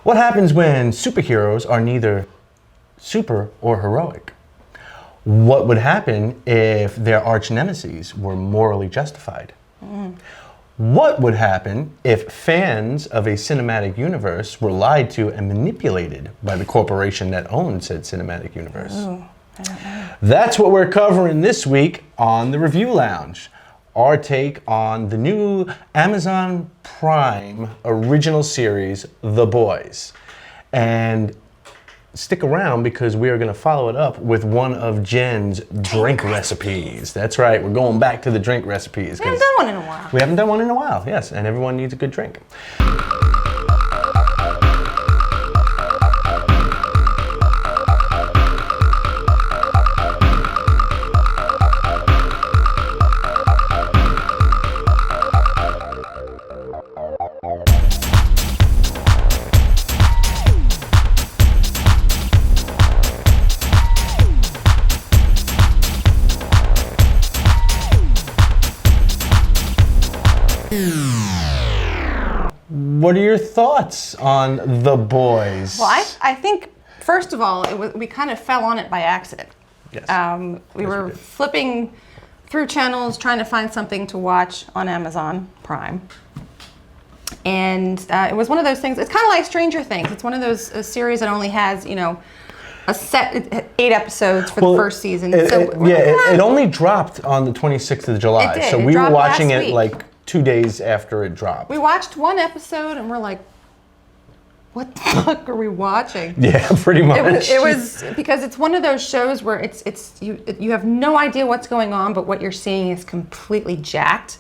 What happens when superheroes are neither super or heroic? What would happen if their arch nemeses were morally justified? What would happen if fans of a cinematic universe were lied to and manipulated by the corporation that owns said cinematic universe? Ooh, I don't know. That's what we're covering this week on the Review Lounge. Our take on the new Amazon Prime original series, The Boys. And stick around because we are going to follow it up with one of Jen's drink recipes. That's right, we're going back to the drink recipes. We haven't done one in a while. We haven't done one in a while, yes, and everyone needs a good drink. What are your thoughts on The Boys? Well, I think, first of all, we kind of fell on it by accident. Yes. We Yes, were we did. flipping through channels trying to find something to watch on Amazon Prime. And it was one of those things, it's kind of like Stranger Things. It's one of those series that only has, a set 8 episodes for the first season. It only dropped on the 26th of July. It did. So It we were dropped watching last it week. like 2 days after it dropped. We watched one episode and we're like, what the fuck are we watching? Yeah, pretty much. It was because it's one of those shows where you have no idea what's going on, but what you're seeing is completely jacked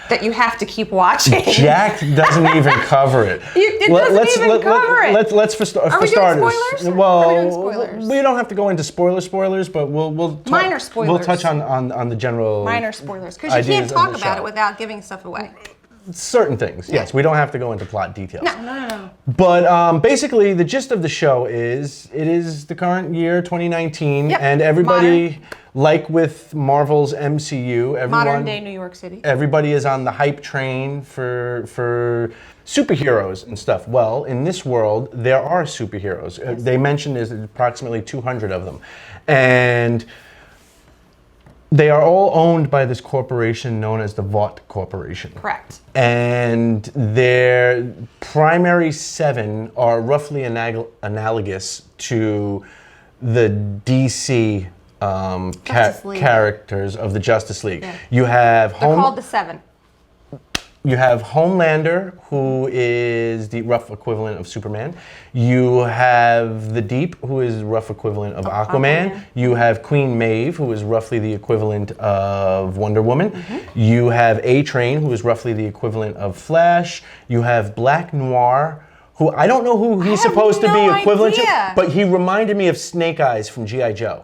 that you have to keep watching. Jack doesn't even cover it. It doesn't even cover it. Let's for starters. Are we doing spoilers? Well, Are we doing spoilers? we don't have to go into spoilers, but we'll talk, Minor spoilers. We'll touch on the general Minor spoilers, because you ideas can't of talk the about show. it without giving stuff away. Certain things. Yes, we don't have to go into plot details. No. But basically, the gist of the show is it is the current year, 2019, Yep, and everybody, like with Marvel's MCU, everyone, Modern day New York City. everybody is on the hype train for superheroes and stuff. Well, in this world, there are superheroes. They mentioned there's approximately 200 of them, and they are all owned by this corporation known as the Vought Corporation. Correct. And their primary 7 are roughly analogous to the DC Justice League. characters of the Justice League. Yeah. You have They're called the 7. You have Homelander, who is the rough equivalent of Superman. You have the Deep, who is rough equivalent of Aquaman. You have Queen Maeve, who is roughly the equivalent of Wonder Woman. You have A-Train, who is roughly the equivalent of Flash. You have Black Noir, who I don't know who he's supposed to be no equivalent idea. to, but he reminded me of Snake Eyes from G.I. Joe.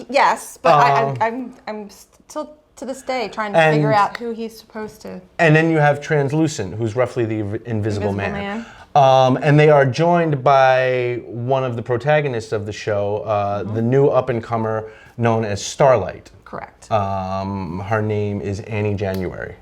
Yes, but I'm still to this day trying to figure out who he's supposed to. And then you have Translucent, who's roughly the Invisible Invisible Man. And they are joined by one of the protagonists of the show, the new up-and-comer known as Starlight. Correct. Her name is Annie January.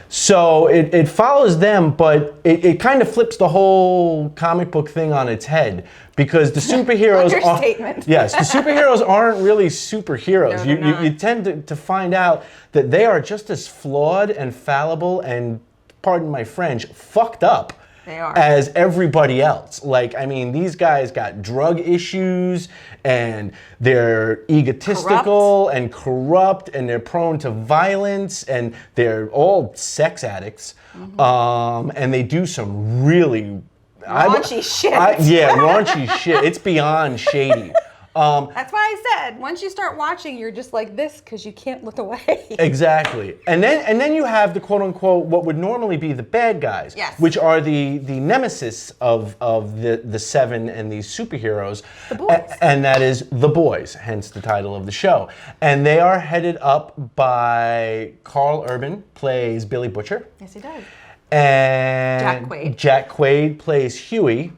So it follows them, but it kind of flips the whole comic book thing on its head because the superheroes Understatement. Yes, the superheroes aren't really superheroes. No, they're not. You tend to find out that they are just as flawed and fallible and, pardon my French, fucked up They are. as everybody else. Like, I mean, these guys got drug issues and they're egotistical and corrupt and they're prone to violence and they're all sex addicts. And they do some really Raunchy shit. raunchy shit. It's beyond shady. That's why I said once you start watching, you're just like this because you can't look away. Exactly. And then you have the quote unquote what would normally be the bad guys, Yes. which are the nemesis of the 7 and these superheroes. The Boys. And that is The Boys, hence the title of the show. And they are headed up by Carl Urban, plays Billy Butcher. Yes, he does. And Jack Quaid. Jack Quaid plays Huey.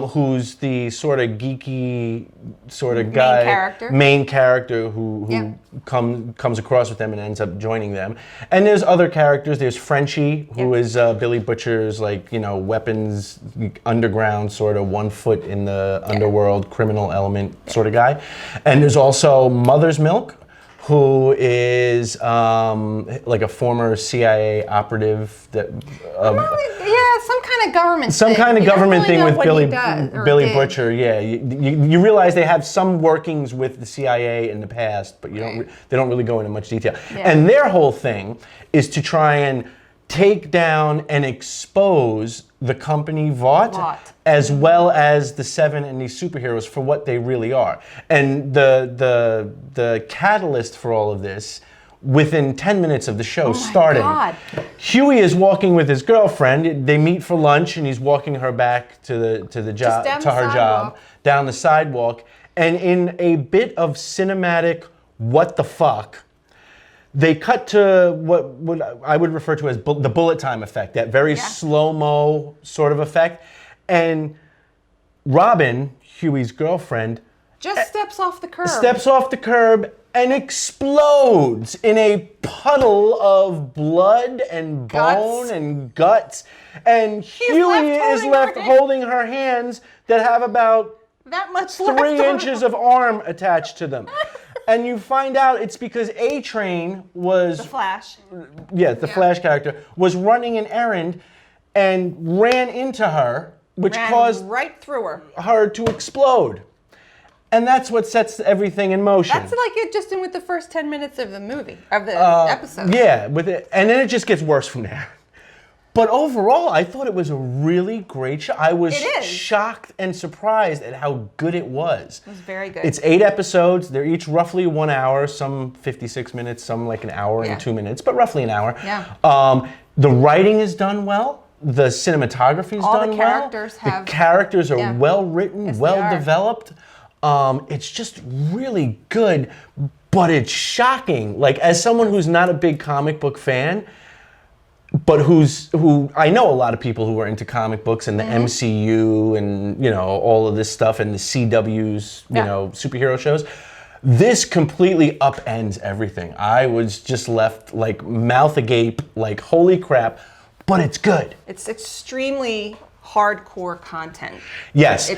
who's the sort of geeky sort of guy, main character who comes across with them and ends up joining them. And there's other characters. There's Frenchie, who is Billy Butcher's weapons underground sort of 1 foot in the underworld criminal element sort of guy. And there's also Mother's Milk, who is like a former CIA operative that some kind of government some thing. kind of government really thing with Billy did. Butcher. Yeah, you realize they have some workings with the CIA in the past, but they don't really go into much detail. Yeah. And their whole thing is to try and take down and expose the company Vought, as well as the Seven and these superheroes for what they really are. And the catalyst for all of this, within 10 minutes of the show starting, Huey is walking with his girlfriend. They meet for lunch, and he's walking her back to the job, to her job, down the sidewalk. And in a bit of cinematic what the fuck, they cut to what I would refer to as the bullet time effect, that very slow-mo sort of effect. And Robin, Huey's girlfriend, just steps off the curb and explodes in a puddle of blood and bone and guts. And Huey is left holding her hands that have about that much 3 inches of arm attached to them. And you find out it's because A-Train was... The Flash. Yeah, the Flash character was running an errand and ran into her, which caused right through her to explode. And that's what sets everything in motion. That's like it just in with the first 10 minutes of the movie, of the episode. Yeah, with it, and then it just gets worse from there. But overall, I thought it was a really great show. I was shocked and surprised at how good it was. It was very good. It's 8 episodes. They're each roughly 1 hour, some 56 minutes, some like an hour and 2 minutes, but roughly an hour. Yeah. The writing is done well. The cinematography is done well. The characters are well written, well developed. It's just really good, but it's shocking. Like, as someone who's not a big comic book fan, but who I know a lot of people who are into comic books and the MCU and all of this stuff and the CW's superhero shows. This completely upends everything. I was just left like mouth agape, like holy crap, but it's good. It's extremely hardcore content. Yes.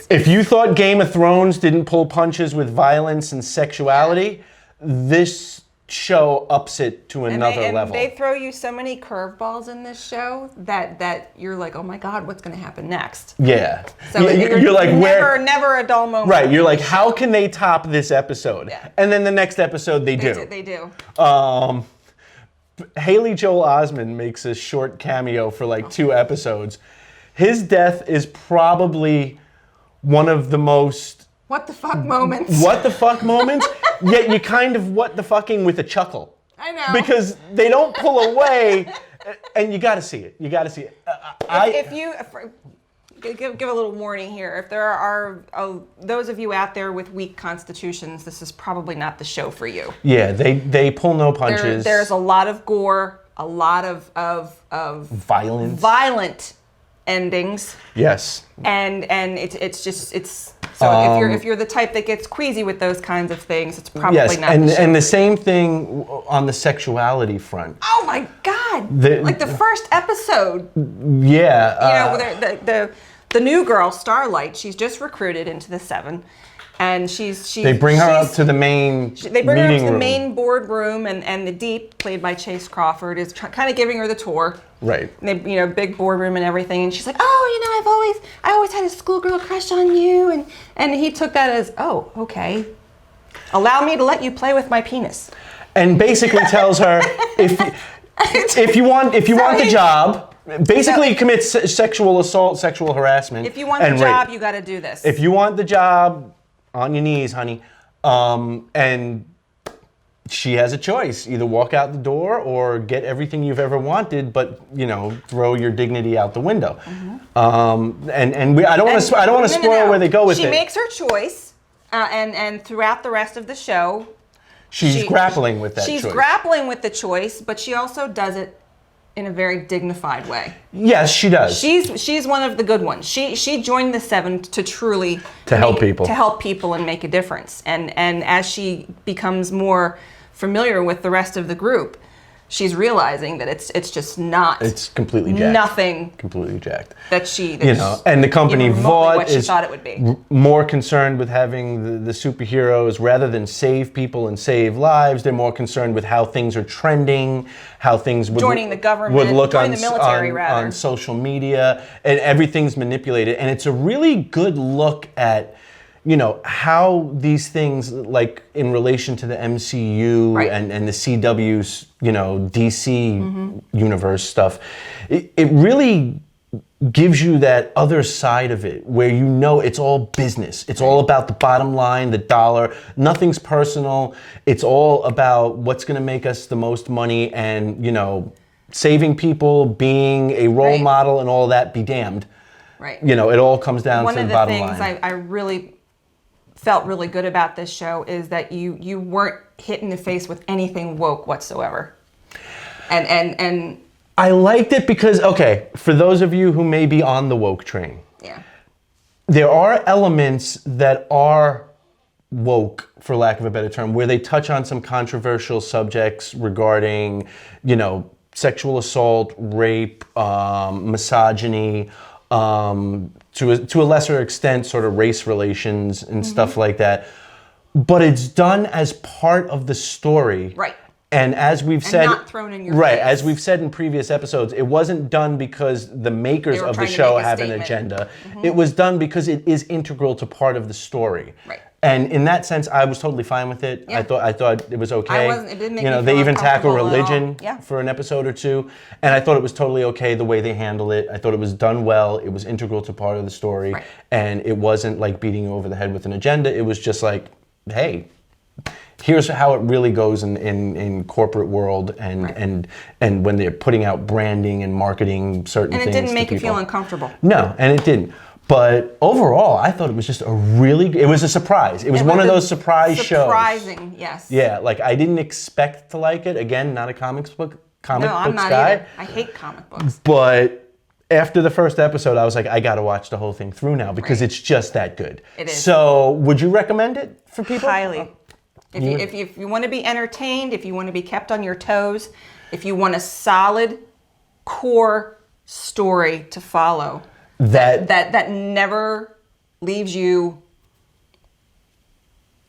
If you thought Game of Thrones didn't pull punches with violence and sexuality, this show ups it to another level. They throw you so many curveballs in this show that you're like, oh my God, what's going to happen next? Yeah. So you're like, never a dull moment. Right. You're like, how can they top this episode? Yeah. And then the next episode they do. They do. Haley Joel Osment makes a short cameo for like 2 episodes. His death is probably one of the most what the fuck moments. What the fuck moments? Yet you kind of what the fucking with a chuckle. I know. Because they don't pull away, and you got to see it. You got to see it. Give a little warning here. If there are those of you out there with weak constitutions, this is probably not the show for you. Yeah, they pull no punches. There's a lot of gore, a lot of violence. Violent endings. Yes. And it's so if you're the type that gets queasy with those kinds of things, it's probably not the show. And the same thing on the sexuality front. Oh my God! Like the first episode. Yeah. The new girl, Starlight, she's just recruited into the Seven. And they bring her up to the main They bring her up to the main boardroom, and the Deep, played by Chase Crawford, is kind of giving her the tour. Right. And they, big boardroom and everything, and she's like, "Oh, I always had a schoolgirl crush on you," and he took that as, "Oh, okay. Allow me to let you play with my penis." And basically tells her, if you want the job. Basically commits sexual assault, sexual harassment. If you want the job, you got to do this. If you want the job, on your knees, honey. And she has a choice: either walk out the door or get everything you've ever wanted, but throw your dignity out the window. Mm-hmm. I don't want to spoil where they go with it. She makes her choice, and throughout the rest of the show, she's grappling with that choice. She's grappling with the choice, but she also does it in a very dignified way. Yes, she does. She's one of the good ones. She joined the Seven to truly help people. To help people and make a difference. And as she becomes more familiar with the rest of the group, she's realizing that it's just not. It's completely jacked. Nothing. Completely jacked. That she. And the company Vought what she is thought it would be. More concerned with having the superheroes rather than save people and save lives. They're more concerned with how things are trending, how things would joining the government, would look joining the military, rather. On social media, and everything's manipulated. And it's a really good look at, how these things, like in relation to the MCU right. and the CW's, DC universe stuff, it really gives you that other side of it where it's all business. It's all about the bottom line, the dollar. Nothing's personal. It's all about what's going to make us the most money and, saving people, being a role right. model and all that, be damned. Right. It all comes down to the bottom line. One of the things I really felt really good about this show is that you weren't hit in the face with anything woke whatsoever. And I liked it because, okay, for those of you who may be on the woke train, yeah, there are elements that are woke, for lack of a better term, where they touch on some controversial subjects regarding, sexual assault, rape, misogyny, to a lesser extent, sort of race relations and stuff like that. But it's done as part of the story. right. And as we've said, not thrown in your right, face. As we've said in previous episodes, it wasn't done because the makers of the trying to show make a have an statement. agenda. It was done because it is integral to part of the story. Right. And in that sense, I was totally fine with it. Yeah. I thought it was okay. It didn't make me they feel even tackle uncomfortable at all. religion Yeah. for an episode or two, and I thought it was totally okay the way they handled it. I thought it was done well. It was integral to part of the story, right. and it wasn't like beating you over the head with an agenda. It was just like, hey, here's how it really goes in corporate world and, right. and when they're putting out branding and marketing certain things. And it didn't make you you feel uncomfortable. No, and it didn't. But overall, I thought it was just it was a surprise. It was one of those surprise shows. Surprising, yes. Yeah, like I didn't expect to like it. Again, not a comic book I'm books not guy. either. I hate comic books. But after the first episode, I was like, I gotta watch the whole thing through now because right. it's just that good. It is. So, would you recommend it for people? Highly. If you want to be entertained, if you want to be kept on your toes, if you want a solid core story to follow that never leaves you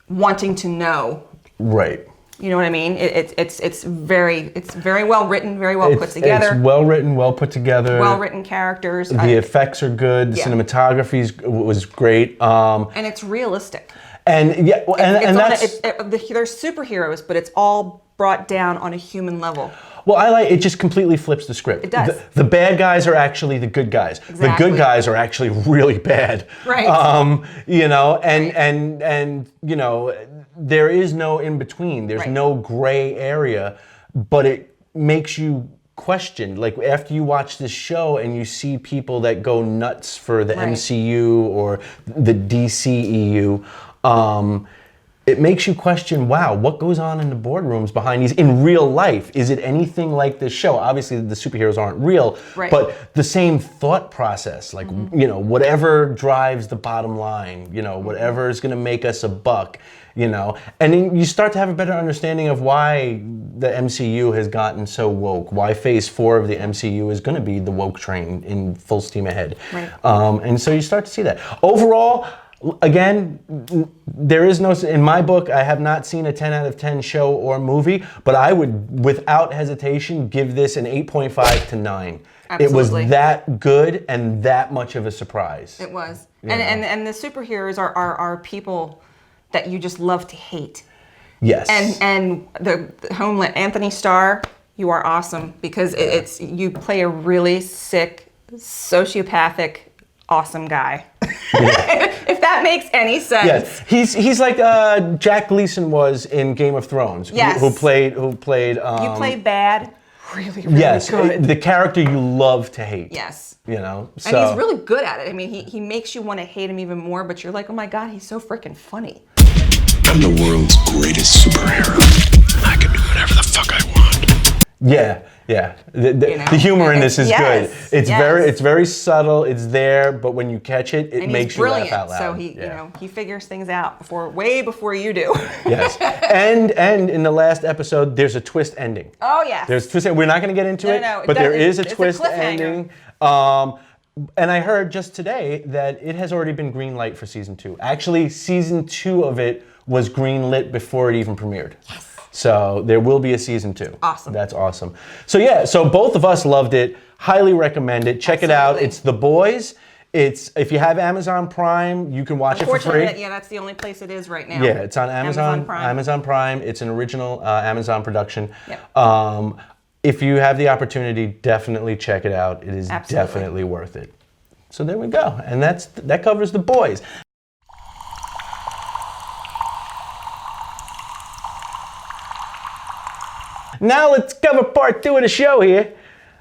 wanting to know. Right. You know what I mean? It's very well written, very well put together. It's well written, well put together. Well written characters. The effects are good. The cinematography was great. And it's realistic. And yeah, and that's there's superheroes, but it's all brought down on a human level. Well, it just completely flips the script. It does. The bad guys are actually the good guys. Exactly. The good guys are actually really bad. Right. And there is no in between. There's right. no gray area, but it makes you question. Like after you watch this show and you see people that go nuts for the right. MCU or the DCEU, it makes you question, wow, what goes on in the boardrooms behind these in real life? Is it anything like this show? Obviously, the superheroes aren't real, right. but the same thought process, like, whatever drives the bottom line, whatever is going to make us a buck, and then you start to have a better understanding of why the MCU has gotten so woke, why Phase 4 of the MCU is going to be the woke train in full steam ahead. Right. And so you start to see that. Overall, again, there is no, in my book, I have not seen a 10 out of 10 show or movie, but I would, without hesitation, give this an 8.5 to 9. Absolutely. It was that good and that much of a surprise. It was. And the superheroes are people that you just love to hate. Yes. And the Homeland, Anthony Starr, you are awesome because you play a really sick, sociopathic, awesome guy. If that makes any sense. Yes, he's like Jack Gleason was in Game of Thrones. Yes. Who played. You play bad, really yes, good. The character you love to hate. Yes. So. And he's really good at it. I mean, he makes you want to hate him even more, but you're like, oh my God, he's so freaking funny. I'm the world's greatest superhero. I can do whatever the fuck I want. Yeah, yeah. The humor in this is good. It's very subtle. It's there, but when you catch it, it makes you laugh out loud. So he figures things out way before you do. Yes, and in the last episode, there's a twist ending. Oh yes. There's a twist. We're not going to get into it, but there is a twist ending. And I heard just today that it has already been green light for season 2. Actually, season 2 of it was green lit before it even premiered. Yes. So there will be a season 2. Awesome. That's awesome. So yeah, so both of us loved it. Highly recommend it. Check it out. It's The Boys. It's if you have Amazon Prime, you can watch it for free. Yeah, that's the only place it is right now. Yeah, it's on Amazon Prime. Amazon Prime. It's an original Amazon production. Yep. If you have the opportunity, definitely check it out. It is definitely worth it. So there we go. And that covers The Boys. Now let's cover part 2 of the show here.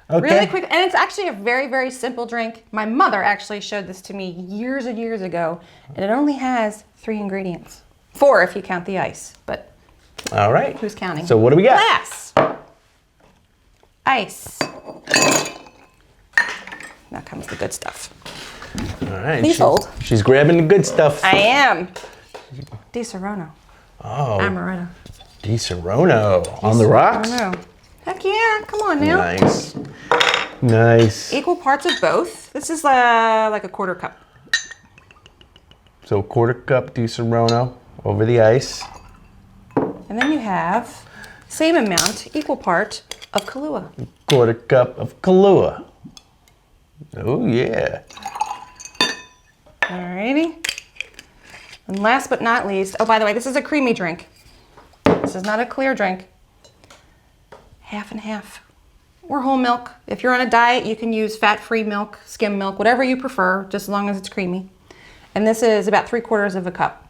Okay. Really quick, and it's actually a very, very simple drink. My mother actually showed this to me years and years ago, and it only has 3 ingredients. 4 if you count the ice, but all right. Who's counting? So what do we got? Glass. Ice. Now comes the good stuff. All right. Please hold. She's grabbing the good stuff. I am. Di Serono. Oh. Amaretto. Di Serono on the rocks. Heck yeah! Come on now. Nice. Nice. Equal parts of both. This is like a quarter cup. So quarter cup Di Serono over the ice. And then you have same amount, equal part of Kahlua. Quarter cup of Kahlua. Oh yeah. Alrighty. And last but not least, oh by the way, this is a creamy drink. This is not a clear drink. Half and half. Or whole milk. If you're on a diet, you can use fat-free milk, skim milk, whatever you prefer, just as long as it's creamy. And this is about 3/4 of a cup.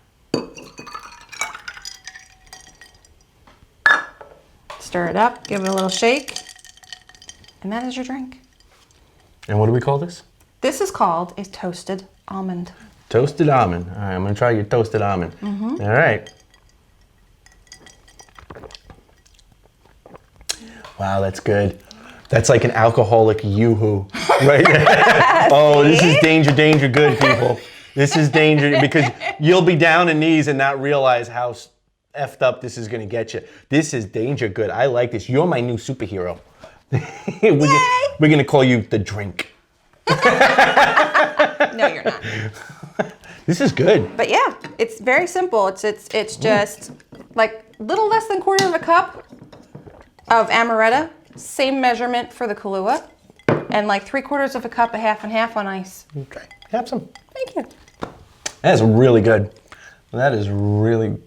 Stir it up, give it a little shake, and that is your drink. And what do we call this? This is called a toasted almond. Toasted almond. All right, I'm gonna try your toasted almond. All right. Wow, that's good. That's like an alcoholic yoo-hoo right there. Oh, this is danger, danger good, people. This is danger because you'll be down in knees and not realize how effed up this is gonna get you. This is danger good. I like this. You're my new superhero. We're gonna call you the drink. No, you're not. This is good. But yeah, it's very simple. It's just like little less than 1/4 of a cup of amaretto, same measurement for the Kahlua, and like 3/4 of a cup of half and half on ice. Okay, have some. Thank you. That's really good. That is really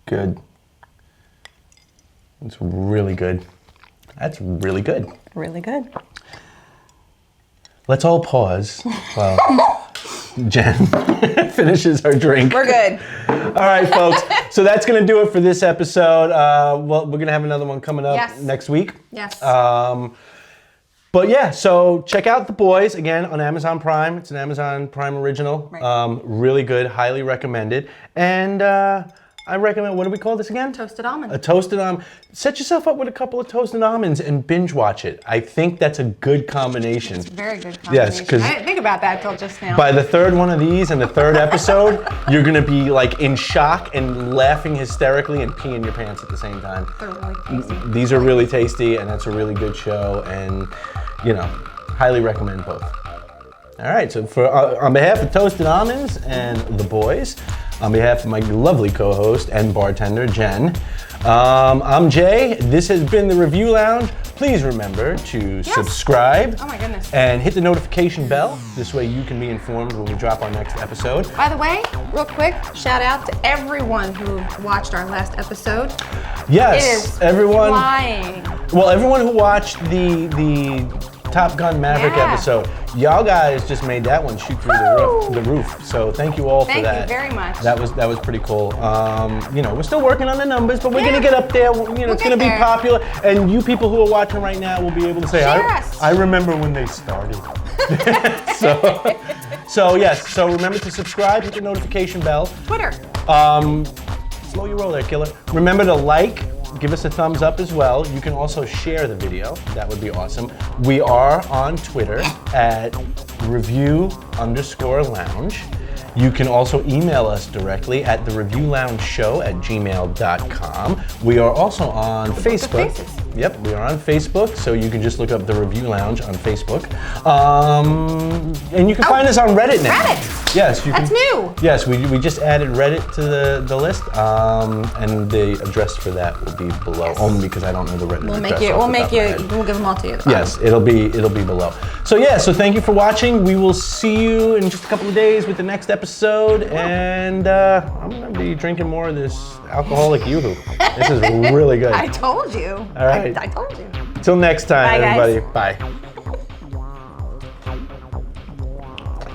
good. It's really good. That's really good. Really good. Let's all pause while Jen finishes her drink. We're good. All right, folks. So that's going to do it for this episode. Well, we're going to have another one coming up next week. Yes. But yeah, so check out The Boys again on Amazon Prime. It's an Amazon Prime original. Right. Really good. Highly recommended. And I recommend, what do we call this again? Toasted almond. A toasted almond. Set yourself up with a couple of toasted almonds and binge watch it. I think that's a good combination. It's a very good combination. Yes, because I didn't think about that till just now. by the 3rd one of these and the 3rd episode, you're gonna be like in shock and laughing hysterically and peeing your pants at the same time. They're really tasty. These are really tasty and that's a really good show and, you know, highly recommend both. All right, so on behalf of Toasted Almonds and The Boys, on behalf of my lovely co-host and bartender, Jen, I'm Jay. This has been the Review Lounge. Please remember to subscribe Oh my goodness. and hit the notification bell. This way you can be informed when we drop our next episode. By the way, real quick, shout out to everyone who watched our last episode. Yes, It is everyone. flying. Well, everyone who watched the Top Gun Maverick episode, y'all guys just made that one shoot through the roof. So thank you all for that. Thank you very much. That was pretty cool. You know, we're still working on the numbers, but we're gonna get up there. You know, it's gonna be popular, and you people who are watching right now will be able to say, I remember when they started. So yes. So remember to subscribe, hit the notification bell. Twitter. Slow your roll there, killer. Remember to like, give us a thumbs up as well. You can also share the video. That would be awesome. We are on Twitter at review_lounge. You can also email us directly at thereviewloungeshow@gmail.com. We are also on Facebook. Yep, we are on Facebook, so you can just look up The Review Lounge on Facebook. And you can find us on Reddit now. Reddit! Yes, you can. That's new. Yes, we just added Reddit to the list, and the address for that will be below. Only because I don't know the Reddit address. We'll give them all to you. Yes, it'll be below. So yeah, so thank you for watching. We will see you in just a couple of days with the next episode, and I'm gonna be drinking more of this alcoholic Yoo-hoo. This is really good. I told you. All right. I told you. Till next time, Bye, guys. everybody. Bye.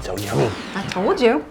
So yummy. I told you.